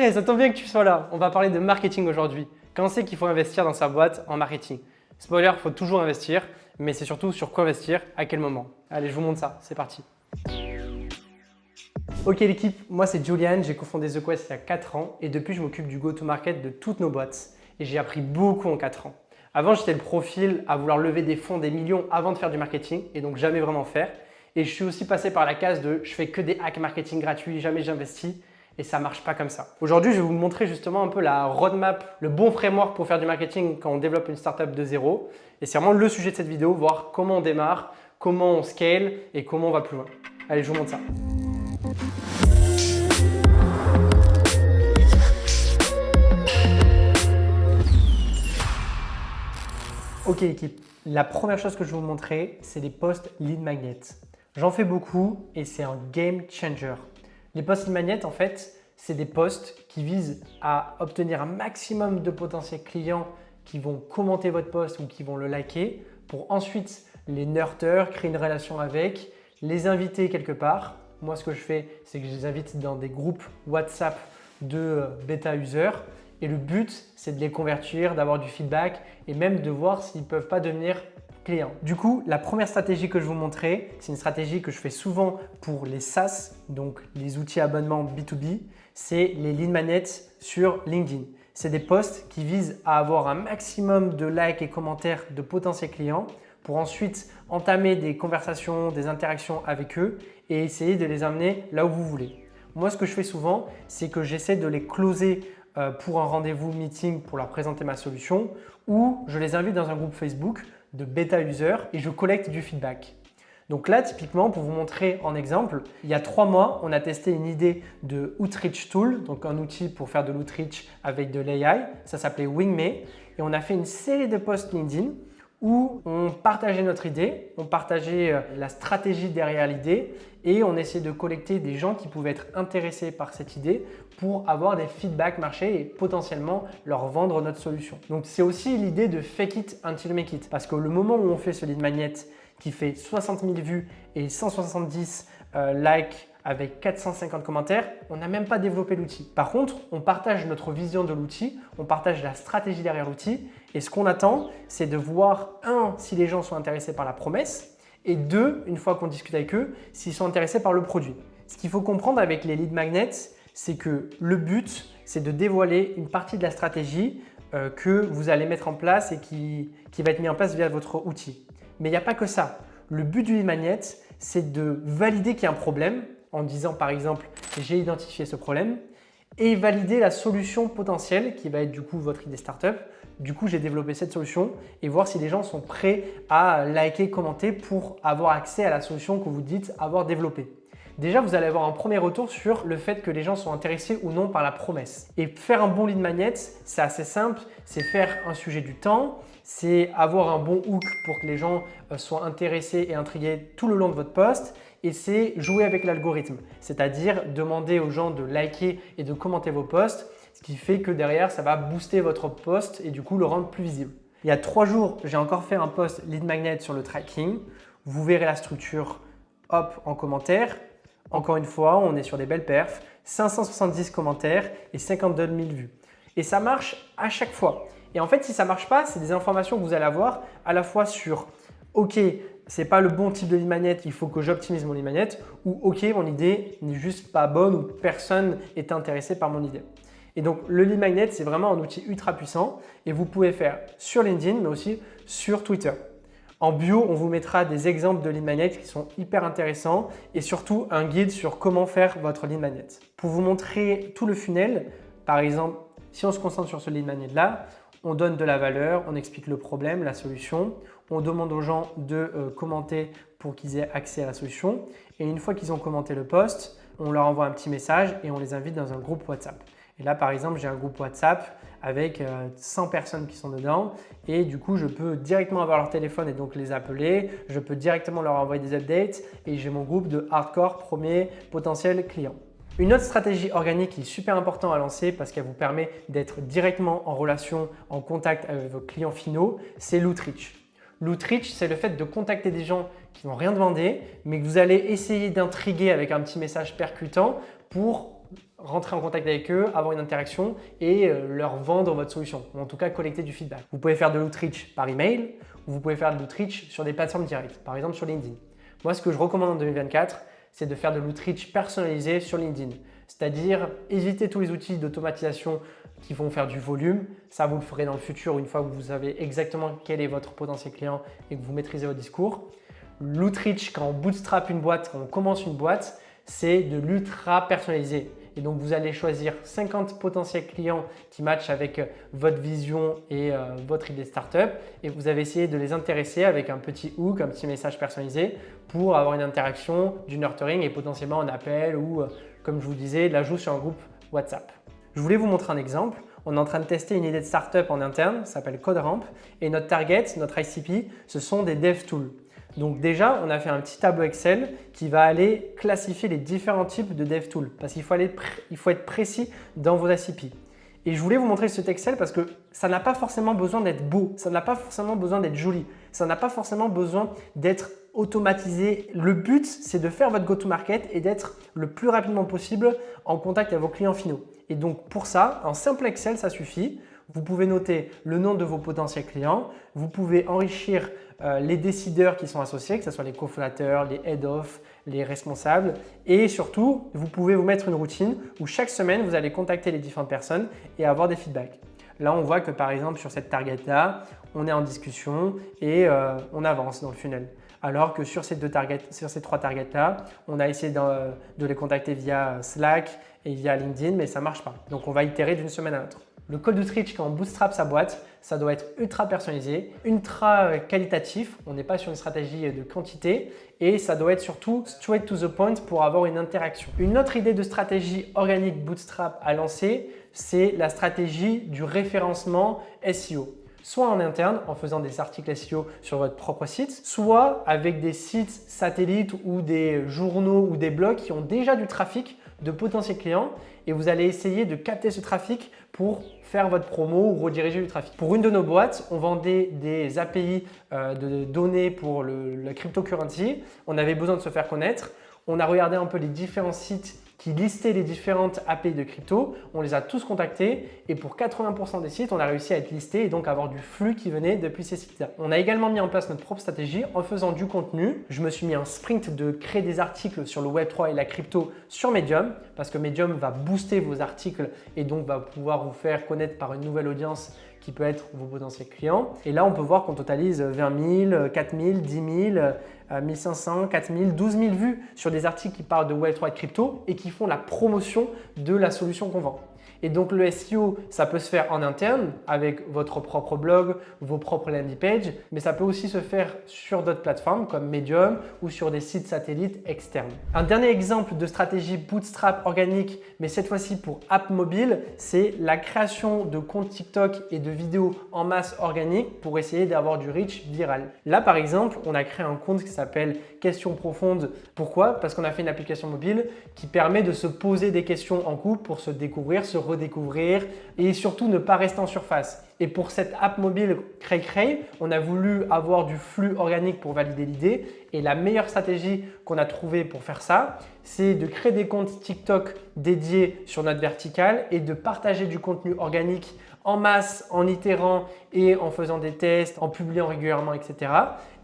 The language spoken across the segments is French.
Ouais, ça tombe bien que tu sois là. On va parler de marketing aujourd'hui. Quand c'est qu'il faut investir dans sa boîte en marketing? Spoiler, il faut toujours investir, mais c'est surtout sur quoi investir, à quel moment. Allez, je vous montre ça, c'est parti. Ok l'équipe, moi c'est Julian, j'ai cofondé The Quest il y a 4 ans et depuis je m'occupe du go-to-market de toutes nos boîtes et j'ai appris beaucoup en 4 ans. Avant j'étais le profil à vouloir lever des fonds, des millions avant de faire du marketing et donc jamais vraiment faire. Et je suis aussi passé par la case de je fais que des hacks marketing gratuits, jamais j'investis et ça marche pas comme ça. Aujourd'hui je vais vous montrer justement un peu la roadmap, le bon framework pour faire du marketing quand on développe une startup de zéro. Et c'est vraiment le sujet de cette vidéo, voir comment on démarre, comment on scale et comment on va plus loin. Allez, je vous montre ça. Ok équipe, la première chose que je vais vous montrer, c'est les posts lead magnets. J'en fais beaucoup et c'est un game changer. Les posts lead magnets, en fait, c'est des posts qui visent à obtenir un maximum de potentiels clients qui vont commenter votre post ou qui vont le liker pour ensuite les nurture, créer une relation avec, les inviter quelque part. Moi, ce que je fais, c'est que je les invite dans des groupes WhatsApp de bêta users. Et le but, c'est de les convertir, d'avoir du feedback et même de voir s'ils ne peuvent pas devenir clients. Du coup, la première stratégie que je vais vous montrer, c'est une stratégie que je fais souvent pour les SaaS, donc les outils abonnement B2B, c'est les lead magnets sur LinkedIn. C'est des posts qui visent à avoir un maximum de likes et commentaires de potentiels clients pour ensuite entamer des conversations, des interactions avec eux et essayer de les amener là où vous voulez. Moi, ce que je fais souvent, c'est que j'essaie de les closer pour un rendez-vous meeting pour leur présenter ma solution ou je les invite dans un groupe Facebook de bêta users et je collecte du feedback. Donc là, typiquement, pour vous montrer en exemple, il y a 3 mois, on a testé une idée de Outreach Tool, donc un outil pour faire de l'outreach avec de l'AI. Ça s'appelait Wingme et on a fait une série de posts LinkedIn où on partageait notre idée, on partageait la stratégie derrière l'idée et on essayait de collecter des gens qui pouvaient être intéressés par cette idée pour avoir des feedbacks marché et potentiellement leur vendre notre solution. Donc c'est aussi l'idée de fake it until make it parce que le moment où on fait ce lead magnet qui fait 60 000 vues et 170 likes avec 450 commentaires, on n'a même pas développé l'outil. Par contre, on partage notre vision de l'outil, on partage la stratégie derrière l'outil et ce qu'on attend, c'est de voir si les gens sont intéressés par la promesse et 2, une fois qu'on discute avec eux, s'ils sont intéressés par le produit. Ce qu'il faut comprendre avec les lead magnets, c'est que le but, c'est de dévoiler une partie de la stratégie que vous allez mettre en place et qui va être mis en place via votre outil. Mais il n'y a pas que ça. Le but du lead magnet, c'est de valider qu'il y a un problème en disant par exemple « j'ai identifié ce problème » et valider la solution potentielle qui va être du coup votre idée startup. Du coup, j'ai développé cette solution et voir si les gens sont prêts à liker, commenter pour avoir accès à la solution que vous dites avoir développée. Déjà, vous allez avoir un premier retour sur le fait que les gens sont intéressés ou non par la promesse. Et faire un bon lead magnet, c'est assez simple, c'est faire un sujet du temps, c'est avoir un bon hook pour que les gens soient intéressés et intrigués tout le long de votre post et c'est jouer avec l'algorithme, c'est-à-dire demander aux gens de liker et de commenter vos posts, ce qui fait que derrière, ça va booster votre post et du coup le rendre plus visible. Il y a 3 jours, j'ai encore fait un post lead magnet sur le tracking. Vous verrez la structure hop en commentaire. Encore une fois, on est sur des belles perfs, 570 commentaires et 52 000 vues. Et ça marche à chaque fois. Et en fait, si ça ne marche pas, c'est des informations que vous allez avoir à la fois sur « Ok, ce n'est pas le bon type de lead magnet, il faut que j'optimise mon lead magnet » ou « Ok, mon idée n'est juste pas bonne ou personne n'est intéressé par mon idée ». Et donc, le lead magnet, c'est vraiment un outil ultra puissant et vous pouvez faire sur LinkedIn, mais aussi sur Twitter. En bio, on vous mettra des exemples de lead magnet qui sont hyper intéressants et surtout un guide sur comment faire votre lead magnet. Pour vous montrer tout le funnel, par exemple, si on se concentre sur ce lead magnet là, on donne de la valeur, on explique le problème, la solution, on demande aux gens de commenter pour qu'ils aient accès à la solution et une fois qu'ils ont commenté le post, on leur envoie un petit message et on les invite dans un groupe WhatsApp. Et là, par exemple, j'ai un groupe WhatsApp avec 100 personnes qui sont dedans et du coup, je peux directement avoir leur téléphone et donc les appeler. Je peux directement leur envoyer des updates et j'ai mon groupe de hardcore premiers potentiels clients. Une autre stratégie organique qui est super importante à lancer parce qu'elle vous permet d'être directement en relation, en contact avec vos clients finaux, c'est l'outreach. L'outreach, c'est le fait de contacter des gens qui n'ont rien demandé mais que vous allez essayer d'intriguer avec un petit message percutant pour rentrer en contact avec eux, avoir une interaction et leur vendre votre solution, ou en tout cas collecter du feedback. Vous pouvez faire de l'outreach par email ou vous pouvez faire de l'outreach sur des plateformes directes, par exemple sur LinkedIn. Moi, ce que je recommande en 2024, c'est de faire de l'outreach personnalisé sur LinkedIn, c'est-à-dire éviter tous les outils d'automatisation qui vont faire du volume. Ça, vous le ferez dans le futur une fois que vous savez exactement quel est votre potentiel client et que vous maîtrisez votre discours. L'outreach, quand on bootstrap une boîte, quand on commence une boîte, c'est de l'ultra personnalisé. Et donc, vous allez choisir 50 potentiels clients qui matchent avec votre vision et votre idée de startup. Et vous avez essayé de les intéresser avec un petit hook, un petit message personnalisé pour avoir une interaction, du nurturing et potentiellement un appel ou, comme je vous disais, l'ajout sur un groupe WhatsApp. Je voulais vous montrer un exemple. On est en train de tester une idée de startup en interne, ça s'appelle CodeRamp. Et notre target, notre ICP, ce sont des dev tools. Donc déjà, on a fait un petit tableau Excel qui va aller classifier les différents types de DevTools parce qu'il faut être précis dans vos ICP. Et je voulais vous montrer cet Excel parce que ça n'a pas forcément besoin d'être beau, ça n'a pas forcément besoin d'être joli, ça n'a pas forcément besoin d'être automatisé. Le but, c'est de faire votre go-to-market et d'être le plus rapidement possible en contact avec vos clients finaux. Et donc pour ça, un simple Excel, ça suffit. Vous pouvez noter le nom de vos potentiels clients, vous pouvez enrichir les décideurs qui sont associés, que ce soit les cofondateurs, les head-off, les responsables. Et surtout, vous pouvez vous mettre une routine où chaque semaine, vous allez contacter les différentes personnes et avoir des feedbacks. Là, on voit que par exemple, sur cette target-là, on est en discussion et on avance dans le funnel. Alors que sur ces trois targets-là, on a essayé de les contacter via Slack et via LinkedIn, mais ça ne marche pas. Donc, on va itérer d'une semaine à l'autre. Le cold outreach, quand on bootstrap sa boîte, ça doit être ultra personnalisé, ultra qualitatif. On n'est pas sur une stratégie de quantité et ça doit être surtout straight to the point pour avoir une interaction. Une autre idée de stratégie organique bootstrap à lancer, c'est la stratégie du référencement SEO. Soit en interne, en faisant des articles SEO sur votre propre site, soit avec des sites satellites ou des journaux ou des blogs qui ont déjà du trafic de potentiels clients et vous allez essayer de capter ce trafic pour faire votre promo ou rediriger du trafic. Pour une de nos boîtes, on vendait des API de données pour la cryptocurrency. On avait besoin de se faire connaître. On a regardé un peu les différents sites qui listaient les différentes API de crypto. On les a tous contactés et pour 80% des sites, on a réussi à être listé et donc avoir du flux qui venait depuis ces sites-là. On a également mis en place notre propre stratégie en faisant du contenu. Je me suis mis un sprint de créer des articles sur le Web3 et la crypto sur Medium parce que Medium va booster vos articles et donc va pouvoir vous faire connaître par une nouvelle audience qui peut être vos potentiels clients. Et là, on peut voir qu'on totalise 20 000, 4 000, 10 000, 1500, 4000, 12 000 vues sur des articles qui parlent de Web3 et de crypto et qui font la promotion de la solution qu'on vend. Et donc le SEO, ça peut se faire en interne avec votre propre blog, vos propres landing pages, mais ça peut aussi se faire sur d'autres plateformes comme Medium ou sur des sites satellites externes. Un dernier exemple de stratégie bootstrap organique, mais cette fois-ci pour app mobile, c'est la création de comptes TikTok et de vidéos en masse organique pour essayer d'avoir du reach viral. Là, par exemple, on a créé un compte qui s'appelle Questions profondes. Pourquoi? Parce qu'on a fait une application mobile qui permet de se poser des questions en couple pour se découvrir, se redécouvrir et surtout ne pas rester en surface. Et pour cette app mobile Cray, on a voulu avoir du flux organique pour valider l'idée. Et la meilleure stratégie qu'on a trouvée pour faire ça, c'est de créer des comptes TikTok dédiés sur notre verticale et de partager du contenu organique en masse, en itérant et en faisant des tests, en publiant régulièrement, etc.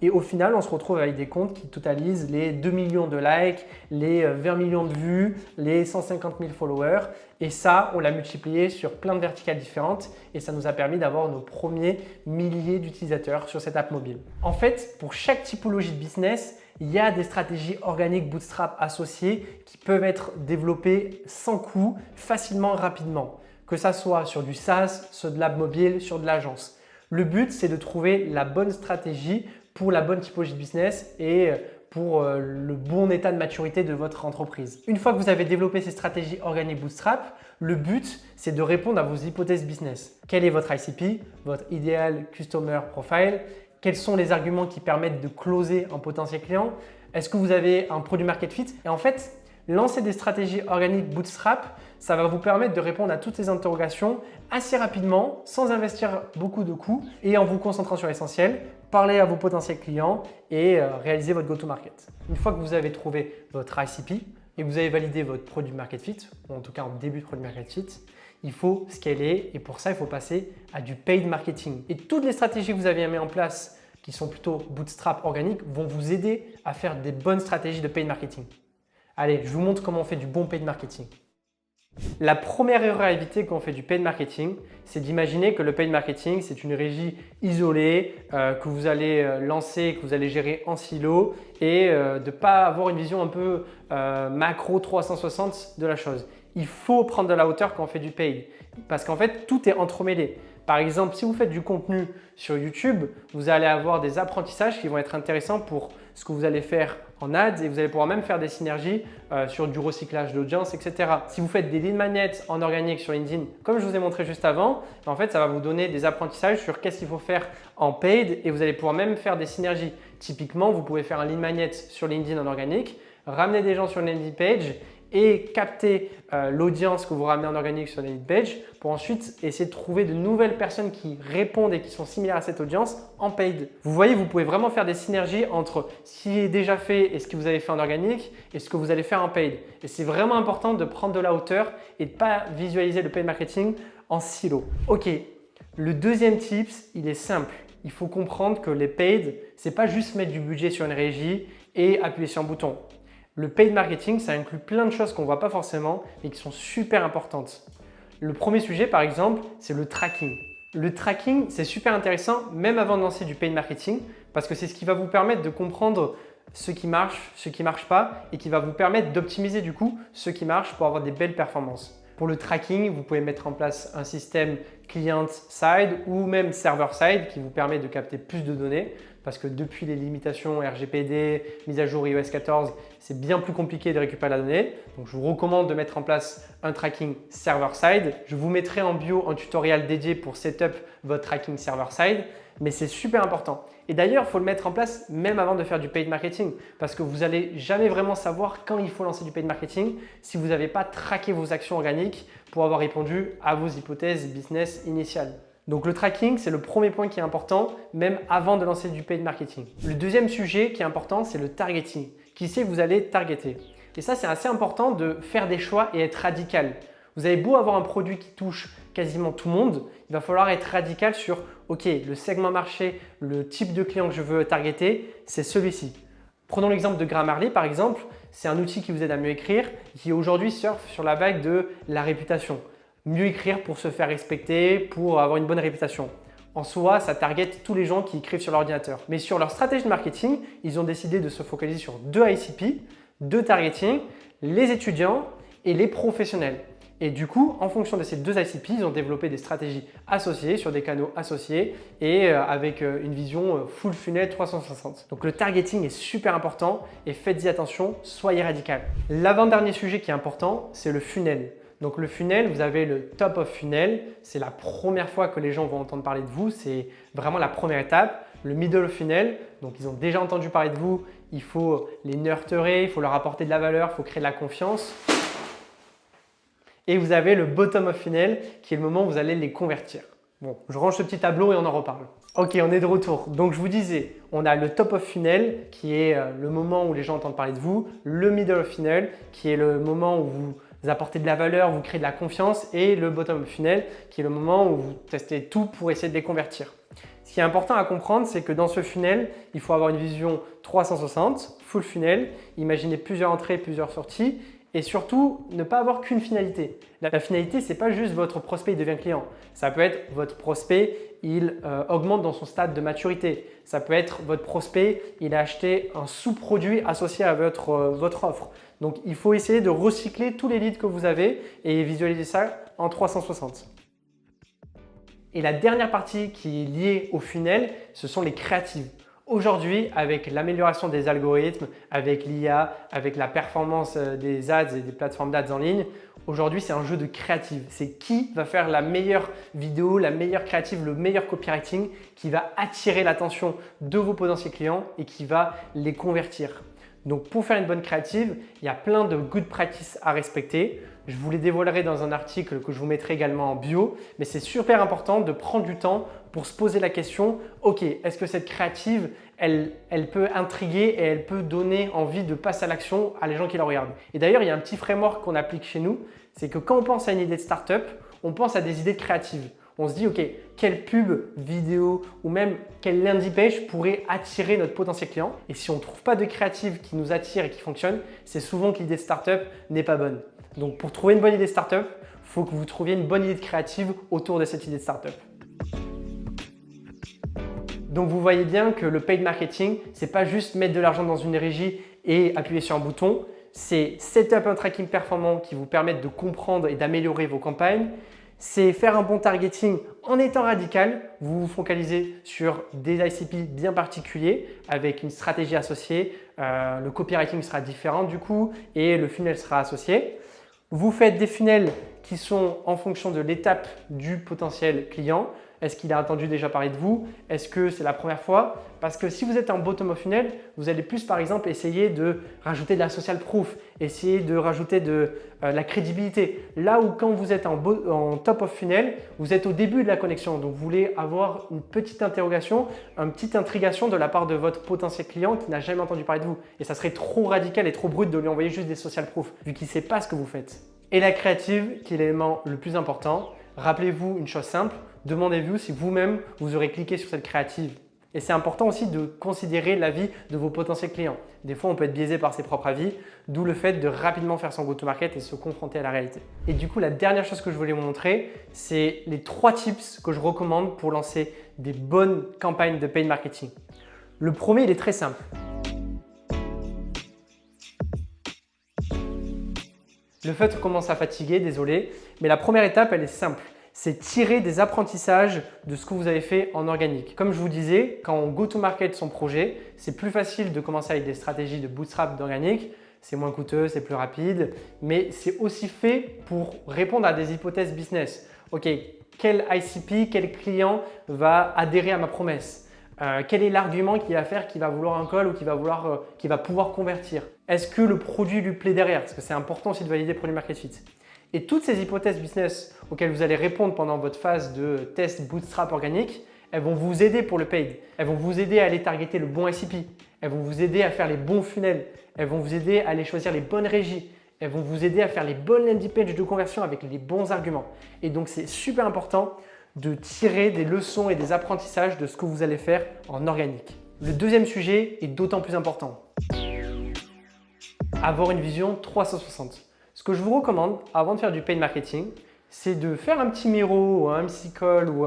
Et au final, on se retrouve avec des comptes qui totalisent les 2 millions de likes, les 20 millions de vues, les 150 000 followers. Et ça, on l'a multiplié sur plein de verticales différentes et ça nous a permis d'avoir nos premiers milliers d'utilisateurs sur cette app mobile. En fait, pour chaque typologie de business, il y a des stratégies organiques bootstrap associées qui peuvent être développées sans coût, facilement, rapidement. Que ça soit sur du SaaS, sur de l'app mobile, sur de l'agence. Le but, c'est de trouver la bonne stratégie pour la bonne typologie de business et pour le bon état de maturité de votre entreprise. Une fois que vous avez développé ces stratégies organiques bootstrap, le but, c'est de répondre à vos hypothèses business. Quel est votre ICP, votre Ideal Customer Profile? Quels sont les arguments qui permettent de closer un potentiel client? Est-ce que vous avez un produit market fit? Et en fait, lancer des stratégies organiques bootstrap, ça va vous permettre de répondre à toutes ces interrogations assez rapidement, sans investir beaucoup de coûts et en vous concentrant sur l'essentiel, parler à vos potentiels clients et réaliser votre go-to-market. Une fois que vous avez trouvé votre ICP, et que vous avez validé votre produit market fit, ou en tout cas en début de produit market fit, il faut scaler et pour ça, il faut passer à du paid marketing. Et toutes les stratégies que vous avez mises en place qui sont plutôt bootstrap organiques vont vous aider à faire des bonnes stratégies de paid marketing. Allez, je vous montre comment on fait du bon paid marketing. La première erreur à éviter quand on fait du paid marketing, c'est d'imaginer que le paid marketing, c'est une régie isolée que vous allez lancer, que vous allez gérer en silo et de ne pas avoir une vision un peu macro 360 de la chose. Il faut prendre de la hauteur quand on fait du paid parce qu'en fait, tout est entremêlé. Par exemple, si vous faites du contenu sur YouTube, vous allez avoir des apprentissages qui vont être intéressants pour ce que vous allez faire en ads et vous allez pouvoir même faire des synergies sur du recyclage d'audience, etc. Si vous faites des lead magnets en organique sur LinkedIn, comme je vous ai montré juste avant, en fait, ça va vous donner des apprentissages sur qu'est-ce qu'il faut faire en paid et vous allez pouvoir même faire des synergies. Typiquement, vous pouvez faire un lead magnet sur LinkedIn en organique, ramener des gens sur une landing page et capter l'audience que vous ramenez en organique sur la landing page pour ensuite essayer de trouver de nouvelles personnes qui répondent et qui sont similaires à cette audience en paid. Vous voyez, vous pouvez vraiment faire des synergies entre ce qui est déjà fait et ce que vous avez fait en organique et ce que vous allez faire en paid. Et c'est vraiment important de prendre de la hauteur et de ne pas visualiser le paid marketing en silo. Ok, le deuxième tips, il est simple. Il faut comprendre que les paid, ce n'est pas juste mettre du budget sur une régie et appuyer sur un bouton. Le paid marketing, ça inclut plein de choses qu'on ne voit pas forcément mais qui sont super importantes. Le premier sujet, par exemple, c'est le tracking. Le tracking, c'est super intéressant même avant de lancer du paid marketing parce que c'est ce qui va vous permettre de comprendre ce qui marche, ce qui ne marche pas et qui va vous permettre d'optimiser du coup ce qui marche pour avoir des belles performances. Pour le tracking, vous pouvez mettre en place un système client-side ou même server-side qui vous permet de capter plus de données parce que depuis les limitations RGPD, mise à jour iOS 14, c'est bien plus compliqué de récupérer la donnée. Donc, je vous recommande de mettre en place un tracking server-side. Je vous mettrai en bio un tutoriel dédié pour setup votre tracking server-side, mais c'est super important. Et d'ailleurs, il faut le mettre en place même avant de faire du paid marketing parce que vous n'allez jamais vraiment savoir quand il faut lancer du paid marketing si vous n'avez pas traqué vos actions organiques pour avoir répondu à vos hypothèses business initiales. Donc le tracking, c'est le premier point qui est important, même avant de lancer du paid marketing. Le deuxième sujet qui est important, c'est le targeting. Qui c'est que vous allez targeter? Et ça, c'est assez important de faire des choix et être radical. Vous avez beau avoir un produit qui touche quasiment tout le monde, il va falloir être radical sur OK, le segment marché, le type de client que je veux targeter, c'est celui-ci. Prenons l'exemple de Grammarly par exemple, c'est un outil qui vous aide à mieux écrire, qui aujourd'hui surfe sur la vague de la réputation. Mieux écrire pour se faire respecter, pour avoir une bonne réputation. En soi, ça target tous les gens qui écrivent sur l'ordinateur. Mais sur leur stratégie de marketing, ils ont décidé de se focaliser sur deux ICP, deux targeting, les étudiants et les professionnels. Et du coup, en fonction de ces deux ICP, ils ont développé des stratégies associées sur des canaux associés et avec une vision full funnel 360. Donc le targeting est super important et faites-y attention, soyez radical. L'avant-dernier sujet qui est important, c'est le funnel. Donc le funnel, vous avez le top of funnel, c'est la première fois que les gens vont entendre parler de vous, c'est vraiment la première étape. Le middle of funnel, donc ils ont déjà entendu parler de vous, il faut les nurturer, il faut leur apporter de la valeur, il faut créer de la confiance. Et vous avez le bottom of funnel qui est le moment où vous allez les convertir. Bon, je range ce petit tableau et on en reparle. Ok, on est de retour. Donc je vous disais, on a le top of funnel qui est le moment où les gens entendent parler de vous, le middle of funnel qui est le moment où vous apportez de la valeur, vous créez de la confiance et le bottom of funnel qui est le moment où vous testez tout pour essayer de les convertir. Ce qui est important à comprendre, c'est que dans ce funnel, il faut avoir une vision 360, full funnel, imaginer plusieurs entrées, plusieurs sorties et surtout ne pas avoir qu'une finalité. La finalité, ce n'est pas juste votre prospect il devient client. Ça peut être votre prospect, il augmente dans son stade de maturité. Ça peut être votre prospect, il a acheté un sous-produit associé à votre offre. Donc, il faut essayer de recycler tous les leads que vous avez et visualiser ça en 360. Et la dernière partie qui est liée au funnel, ce sont les créatives. Aujourd'hui, avec l'amélioration des algorithmes, avec l'IA, avec la performance des ads et des plateformes d'ads en ligne, aujourd'hui, c'est un jeu de créative. C'est qui va faire la meilleure vidéo, la meilleure créative, le meilleur copywriting qui va attirer l'attention de vos potentiels clients et qui va les convertir. Donc, pour faire une bonne créative, il y a plein de good practice à respecter. Je vous les dévoilerai dans un article que je vous mettrai également en bio, mais c'est super important de prendre du temps pour se poser la question, ok, est-ce que cette créative, elle peut intriguer et elle peut donner envie de passer à l'action à les gens qui la regardent. Et d'ailleurs, il y a un petit framework qu'on applique chez nous, c'est que quand on pense à une idée de startup, on pense à des idées créatives. On se dit, ok, quelle pub, vidéo ou même quelle landing page pourrait attirer notre potentiel client. Et si on ne trouve pas de créative qui nous attire et qui fonctionne, c'est souvent que l'idée de startup n'est pas bonne. Donc pour trouver une bonne idée de startup, il faut que vous trouviez une bonne idée de créative autour de cette idée de startup. Donc vous voyez bien que le paid marketing, ce n'est pas juste mettre de l'argent dans une régie et appuyer sur un bouton. C'est setup un tracking performant qui vous permette de comprendre et d'améliorer vos campagnes. C'est faire un bon targeting en étant radical. Vous vous focalisez sur des ICP bien particuliers avec une stratégie associée. Le copywriting sera différent du coup et le funnel sera associé. Vous faites des funnels qui sont en fonction de l'étape du potentiel client. Est-ce qu'il a entendu déjà parler de vous? Est-ce que c'est la première fois? Parce que si vous êtes en bottom of funnel, vous allez plus par exemple essayer de rajouter de la social proof, essayer de rajouter de la crédibilité. Là où quand vous êtes en top of funnel, vous êtes au début de la connexion. Donc vous voulez avoir une petite interrogation, une petite intrigation de la part de votre potentiel client qui n'a jamais entendu parler de vous. Et ça serait trop radical et trop brut de lui envoyer juste des social proof vu qu'il ne sait pas ce que vous faites. Et la créative, qui est l'élément le plus important, rappelez-vous une chose simple, demandez-vous si vous-même vous aurez cliqué sur cette créative. Et c'est important aussi de considérer l'avis de vos potentiels clients. Des fois, on peut être biaisé par ses propres avis, d'où le fait de rapidement faire son go-to-market et se confronter à la réalité. Et du coup, la dernière chose que je voulais vous montrer, c'est les 3 tips que je recommande pour lancer des bonnes campagnes de paid marketing. Le premier, il est très simple. Le fait commence à fatiguer, désolé, mais la première étape, elle est simple. C'est tirer des apprentissages de ce que vous avez fait en organique. Comme je vous disais, quand on go-to-market son projet, c'est plus facile de commencer avec des stratégies de bootstrap d'organique. C'est moins coûteux, c'est plus rapide, mais c'est aussi fait pour répondre à des hypothèses business. Ok, quel ICP, quel client va adhérer à ma promesse? Quel est l'argument qui va faire qu'il va vouloir un call ou qu'il va pouvoir convertir? Est-ce que le produit lui plaît derrière? Parce que c'est important aussi de valider produit market fit. Et toutes ces hypothèses business auxquelles vous allez répondre pendant votre phase de test bootstrap organique, elles vont vous aider pour le paid. Elles vont vous aider à aller targeter le bon ICP. Elles vont vous aider à faire les bons funnels. Elles vont vous aider à aller choisir les bonnes régies. Elles vont vous aider à faire les bonnes landing pages de conversion avec les bons arguments. Et donc, c'est super important de tirer des leçons et des apprentissages de ce que vous allez faire en organique. Le deuxième sujet est d'autant plus important. Avoir une vision 360. Ce que je vous recommande avant de faire du paid marketing, c'est de faire un petit Miro ou un MC Call ou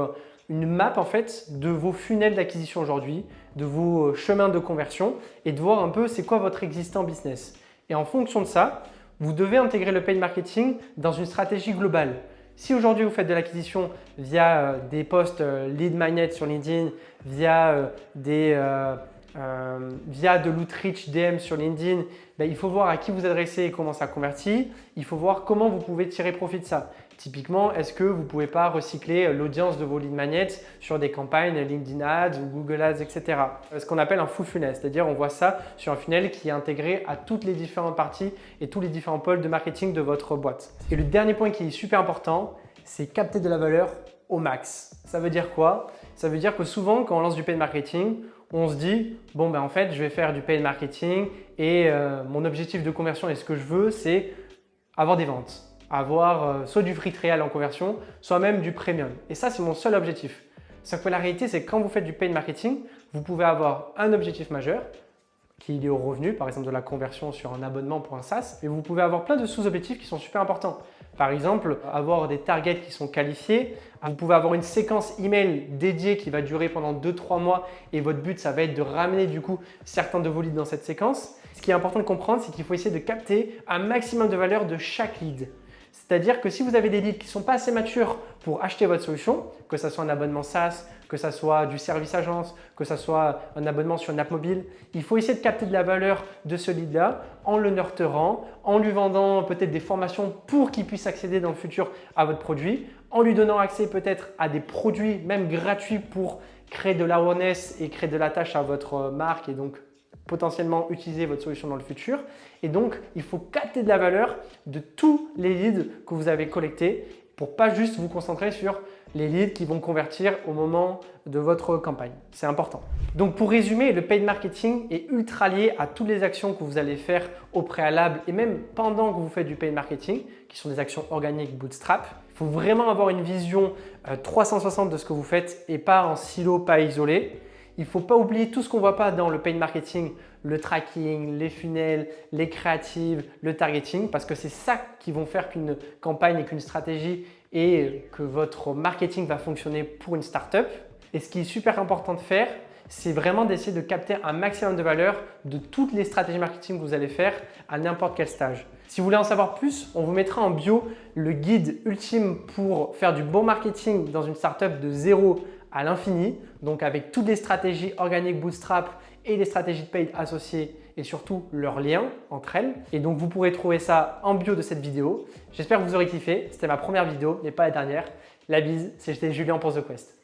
une map en fait de vos funnels d'acquisition aujourd'hui, de vos chemins de conversion et de voir un peu c'est quoi votre existant business. Et en fonction de ça, vous devez intégrer le paid marketing dans une stratégie globale. Si aujourd'hui vous faites de l'acquisition via des posts lead magnet sur LinkedIn, via de l'outreach DM sur LinkedIn, il faut voir à qui vous adressez et comment ça convertit. Il faut voir comment vous pouvez tirer profit de ça. Typiquement, est-ce que vous ne pouvez pas recycler l'audience de vos lead magnets sur des campagnes LinkedIn Ads ou Google Ads, etc. Ce qu'on appelle un full funnel, c'est-à-dire on voit ça sur un funnel qui est intégré à toutes les différentes parties et tous les différents pôles de marketing de votre boîte. Et le dernier point qui est super important, c'est capter de la valeur au max. Ça veut dire quoi? Ça veut dire que souvent, quand on lance du paid marketing, on se dit bon en fait je vais faire du paid marketing et mon objectif de conversion et ce que je veux c'est avoir des ventes, avoir soit du free trial en conversion, soit même du premium. Et ça c'est mon seul objectif. Sauf que la réalité c'est que quand vous faites du paid marketing, vous pouvez avoir un objectif majeur qui est lié au revenu, par exemple de la conversion sur un abonnement pour un SaaS, mais vous pouvez avoir plein de sous-objectifs qui sont super importants. Par exemple, avoir des targets qui sont qualifiés. Vous pouvez avoir une séquence email dédiée qui va durer pendant 2-3 mois et votre but, ça va être de ramener du coup certains de vos leads dans cette séquence. Ce qui est important de comprendre, c'est qu'il faut essayer de capter un maximum de valeur de chaque lead. C'est-à-dire que si vous avez des leads qui ne sont pas assez matures pour acheter votre solution, que ce soit un abonnement SaaS, que ce soit du service agence, que ce soit un abonnement sur une app mobile, il faut essayer de capter de la valeur de ce lead-là en le nurturant, en lui vendant peut-être des formations pour qu'il puisse accéder dans le futur à votre produit, en lui donnant accès peut-être à des produits même gratuits pour créer de l'awareness et créer de l'attache à votre marque et donc potentiellement utiliser votre solution dans le futur. Et donc, il faut capter de la valeur de tous les leads que vous avez collectés pour pas juste vous concentrer sur les leads qui vont convertir au moment de votre campagne. C'est important. Donc pour résumer, le paid marketing est ultra lié à toutes les actions que vous allez faire au préalable et même pendant que vous faites du paid marketing, qui sont des actions organiques bootstrap. Il faut vraiment avoir une vision 360 de ce que vous faites et pas en silo, pas isolé. Il ne faut pas oublier tout ce qu'on ne voit pas dans le paid marketing, le tracking, les funnels, les créatives, le targeting, parce que c'est ça qui vont faire qu'une campagne et qu'une stratégie et que votre marketing va fonctionner pour une startup. Et ce qui est super important de faire, c'est vraiment d'essayer de capter un maximum de valeur de toutes les stratégies marketing que vous allez faire à n'importe quel stage. Si vous voulez en savoir plus, on vous mettra en bio le guide ultime pour faire du bon marketing dans une startup de 0 à l'infini, donc avec toutes les stratégies organiques bootstrap et les stratégies de paid associées et surtout leurs liens entre elles. Et donc vous pourrez trouver ça en bio de cette vidéo. J'espère que vous aurez kiffé. C'était ma première vidéo, mais pas la dernière. La bise, c'était Julien pour The Quest.